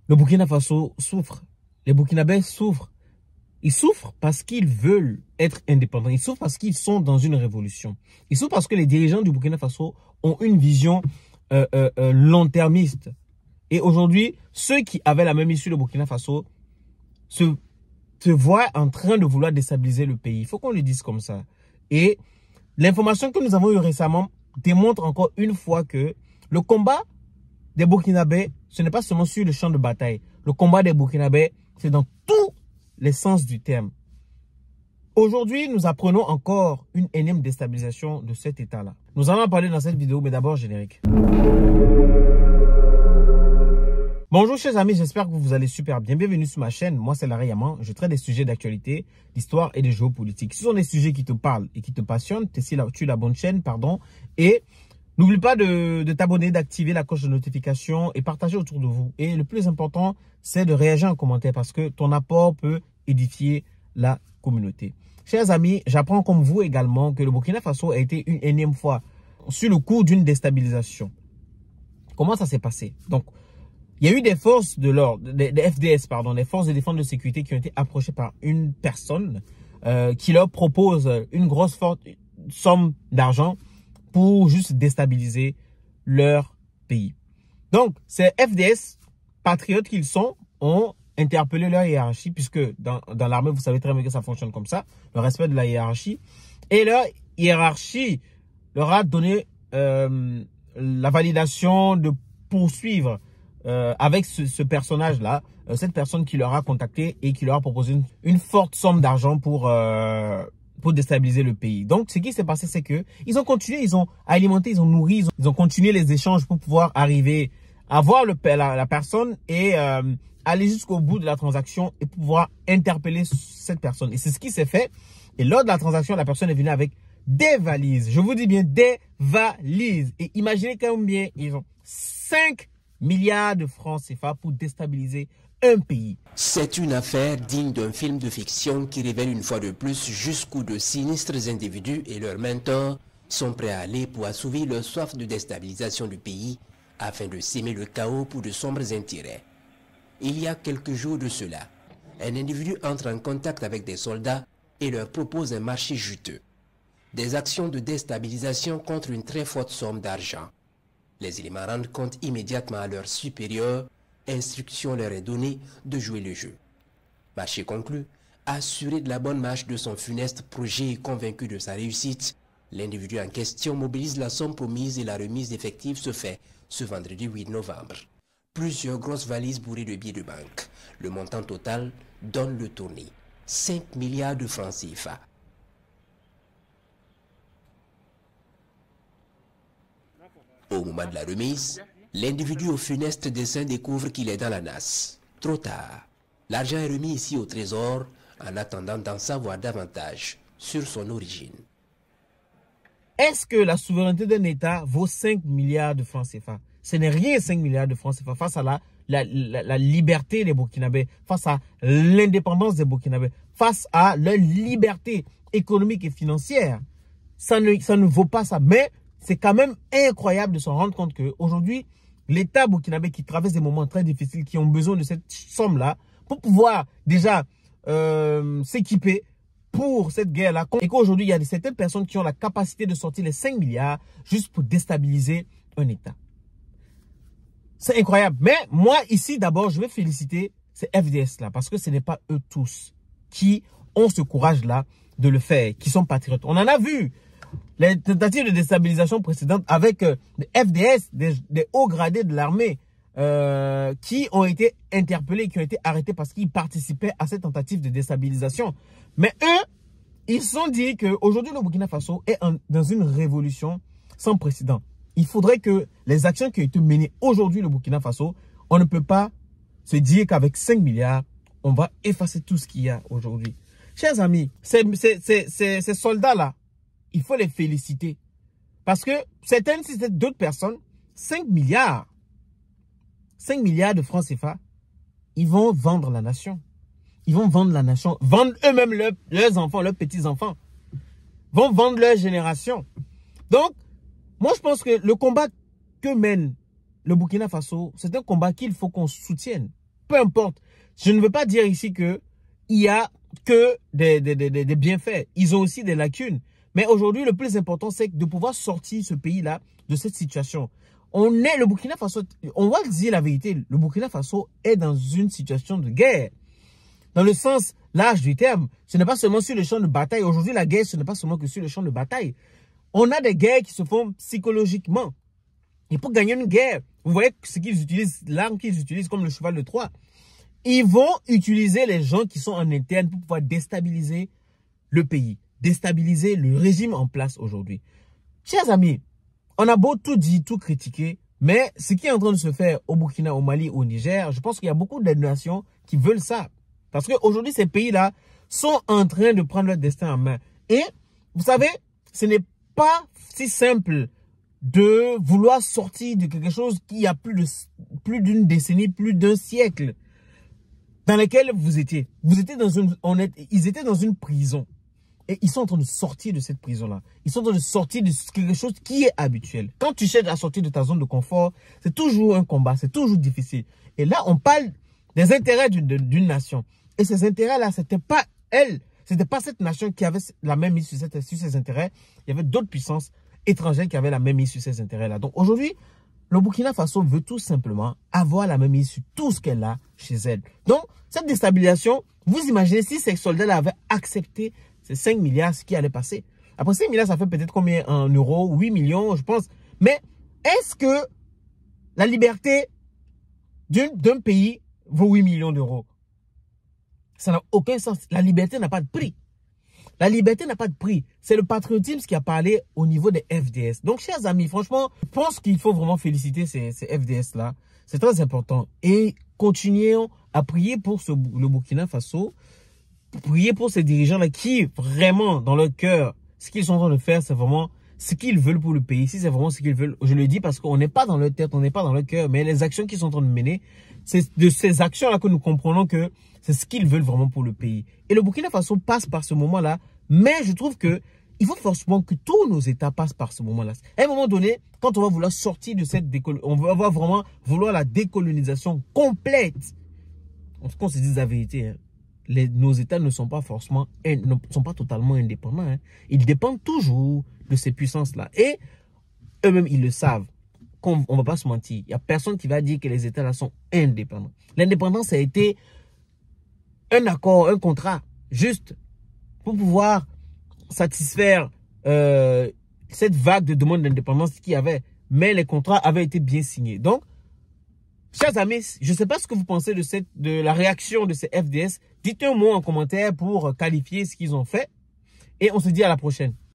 Le Burkina Faso souffre. Les Burkinabés souffrent. Ils souffrent parce qu'ils veulent être indépendants. Ils souffrent parce qu'ils sont dans une révolution. Ils souffrent parce que les dirigeants du Burkina Faso ont une vision long-termiste. Et aujourd'hui, ceux qui avaient la même issue, le Burkina Faso, se voient en train de vouloir déstabiliser le pays. Il faut qu'on le dise comme ça. Et l'information que nous avons eue récemment démontre encore une fois que le combat des Burkinabés, ce n'est pas seulement sur le champ de bataille. Le combat des Burkinabés, c'est dans tous les sens du terme. Aujourd'hui, nous apprenons encore une énième déstabilisation de cet État-là. Nous allons en parler dans cette vidéo, mais d'abord, générique. Bonjour chers amis, j'espère que vous allez super bien. Bienvenue sur ma chaîne, moi c'est Larry Yaman. Je traite des sujets d'actualité, d'histoire et de géopolitique. Ce sont des sujets qui te parlent et qui te passionnent. Tu es la bonne chaîne, pardon. Et n'oublie pas de t'abonner, d'activer la cloche de notification et partager autour de vous. Et le plus important, c'est de réagir en commentaire parce que ton apport peut édifier la communauté. Chers amis, j'apprends comme vous également que le Burkina Faso a été une énième fois sur le coup d'une déstabilisation. Comment ça s'est passé? Donc, il y a eu des forces de l'ordre, des FDS, pardon, des forces de défense de sécurité qui ont été approchées par une personne qui leur propose une grosse somme d'argent pour juste déstabiliser leur pays. Donc, ces FDS, patriotes qu'ils sont, ont interpellé leur hiérarchie, puisque dans l'armée, vous savez très bien que ça fonctionne comme ça, le respect de la hiérarchie. Et leur hiérarchie leur a donné la validation de poursuivre avec ce personnage-là, cette personne qui leur a contacté et qui leur a proposé une forte somme d'argent pour déstabiliser le pays. Donc, ce qui s'est passé, c'est que ils ont continué, ils ont alimenté, ils ont nourri, ils ont continué les échanges pour pouvoir arriver à voir la personne et aller jusqu'au bout de la transaction et pouvoir interpeller cette personne. Et c'est ce qui s'est fait. Et lors de la transaction, la personne est venue avec des valises. Je vous dis bien, des valises. Et imaginez combien ils ont. 5 milliards de francs CFA pour déstabiliser un pays. C'est une affaire digne d'un film de fiction qui révèle une fois de plus jusqu'où de sinistres individus et leurs mentors sont prêts à aller pour assouvir leur soif de déstabilisation du pays afin de s'aimer le chaos pour de sombres intérêts. Il y a quelques jours de cela, un individu entre en contact avec des soldats et leur propose un marché juteux. Des actions de déstabilisation contre une très forte somme d'argent. Les éléments rendent compte immédiatement à leurs supérieurs. Instruction leur est donnée de jouer le jeu. Marché conclu, assuré de la bonne marche de son funeste projet et convaincu de sa réussite, l'individu en question mobilise la somme promise et la remise effective se fait ce vendredi 8 novembre. Plusieurs grosses valises bourrées de billets de banque. Le montant total donne le tournis. 5 milliards de francs CFA. Au moment de la remise, l'individu au funeste dessein découvre qu'il est dans la nasse. Trop tard. L'argent est remis ici au trésor en attendant d'en savoir davantage sur son origine. Est-ce que la souveraineté d'un État vaut 5 milliards de francs CFA? Ce n'est rien 5 milliards de francs CFA face à la liberté des Burkinabés, face à l'indépendance des Burkinabés, face à leur liberté économique et financière. Ça ne vaut pas ça. Mais c'est quand même incroyable de se rendre compte qu'aujourd'hui, l'État burkinabé qui traverse des moments très difficiles, qui ont besoin de cette somme-là pour pouvoir déjà s'équiper pour cette guerre-là. Et qu'aujourd'hui, il y a certaines personnes qui ont la capacité de sortir les 5 milliards juste pour déstabiliser un État. C'est incroyable. Mais moi, ici, d'abord, je vais féliciter ces FDS-là parce que ce n'est pas eux tous qui ont ce courage-là de le faire, qui sont patriotes. On en a vu les tentatives de déstabilisation précédentes avec des FDS, des hauts gradés de l'armée qui ont été interpellés, qui ont été arrêtés parce qu'ils participaient à cette tentative de déstabilisation. Mais eux, ils se sont dit qu'aujourd'hui, le Burkina Faso est dans une révolution sans précédent. Il faudrait que les actions qui ont été menées aujourd'hui, le Burkina Faso, on ne peut pas se dire qu'avec 5 milliards, on va effacer tout ce qu'il y a aujourd'hui. Chers amis, ces soldats-là, il faut les féliciter. Parce que certaines, si c'est d'autres personnes, 5 milliards de francs CFA, ils vont vendre la nation. Ils vont vendre la nation, vendre eux-mêmes leurs enfants, leurs petits-enfants. Vont vendre leur génération. Donc, moi je pense que le combat que mène le Burkina Faso, c'est un combat qu'il faut qu'on soutienne. peu importe. Je ne veux pas dire ici que il y a que des bienfaits. Ils ont aussi des lacunes. Mais aujourd'hui, le plus important, c'est de pouvoir sortir ce pays-là de cette situation. Le Burkina Faso, on va dire la vérité, le Burkina Faso est dans une situation de guerre. Dans le sens large du terme, ce n'est pas seulement sur le champ de bataille. Aujourd'hui, la guerre, ce n'est pas seulement que sur le champ de bataille. On a des guerres qui se font psychologiquement. Et pour gagner une guerre, vous voyez ce qu'ils utilisent, l'arme qu'ils utilisent comme le cheval de Troie. Ils vont utiliser les gens qui sont en interne pour pouvoir déstabiliser le pays, déstabiliser le régime en place aujourd'hui. Chers amis, on a beau tout dire, tout critiquer, mais ce qui est en train de se faire au Burkina, au Mali, au Niger, je pense qu'il y a beaucoup de nations qui veulent ça. Parce qu'aujourd'hui, ces pays-là sont en train de prendre leur destin en main. Et vous savez, ce n'est pas si simple de vouloir sortir de quelque chose qui a plus d'une décennie, plus d'un siècle, dans lequel vous étiez. Ils étaient dans une prison. Et ils sont en train de sortir de cette prison-là. Ils sont en train de sortir de quelque chose qui est habituel. Quand tu cherches à sortir de ta zone de confort, c'est toujours un combat, c'est toujours difficile. Et là, on parle des intérêts d'une nation. Et ces intérêts-là, c'était pas elle, c'était pas cette nation qui avait la même mise sur ses intérêts. Il y avait d'autres puissances étrangères qui avaient la même mise sur ces intérêts-là. Donc aujourd'hui, le Burkina Faso veut tout simplement avoir la même mise sur tout ce qu'elle a chez elle. Donc, cette déstabilisation, vous imaginez si ces soldats-là avaient accepté ces 5 milliards, ce qui allait passer. Après 5 milliards, ça fait peut-être combien en euros? 8 millions, je pense. Mais est-ce que la liberté d'un pays vaut 8 millions d'euros? Ça n'a aucun sens. La liberté n'a pas de prix. La liberté n'a pas de prix. C'est le patriotisme qui a parlé au niveau des FDS. Donc, chers amis, franchement, je pense qu'il faut vraiment féliciter ces FDS-là. C'est très important. Et continuons à prier pour le Burkina Faso. Prier pour ces dirigeants-là qui, vraiment, dans leur cœur, ce qu'ils sont en train de faire, c'est vraiment ce qu'ils veulent pour le pays. Si c'est vraiment ce qu'ils veulent, je le dis parce qu'on n'est pas dans leur tête, on n'est pas dans leur cœur. Mais les actions qu'ils sont en train de mener, c'est de ces actions-là que nous comprenons que c'est ce qu'ils veulent vraiment pour le pays. Et le Burkina Faso passe par ce moment-là. Mais je trouve que il faut forcément que tous nos États passent par ce moment-là. À un moment donné, quand on va vouloir sortir de cette on va vraiment vouloir la décolonisation complète. On se dise la vérité, hein. Nos États ne sont pas forcément, ne sont pas totalement indépendants. Hein. Ils dépendent toujours de ces puissances-là. Et eux-mêmes, ils le savent. On ne va pas se mentir. Il n'y a personne qui va dire que les États-là sont indépendants. L'indépendance a été un accord, un contrat, juste pour pouvoir satisfaire cette vague de demandes d'indépendance qu'il y avait. Mais les contrats avaient été bien signés. Donc, chers amis, je ne sais pas ce que vous pensez de la réaction de ces FDS. Dites un mot en commentaire pour qualifier ce qu'ils ont fait. Et on se dit à la prochaine.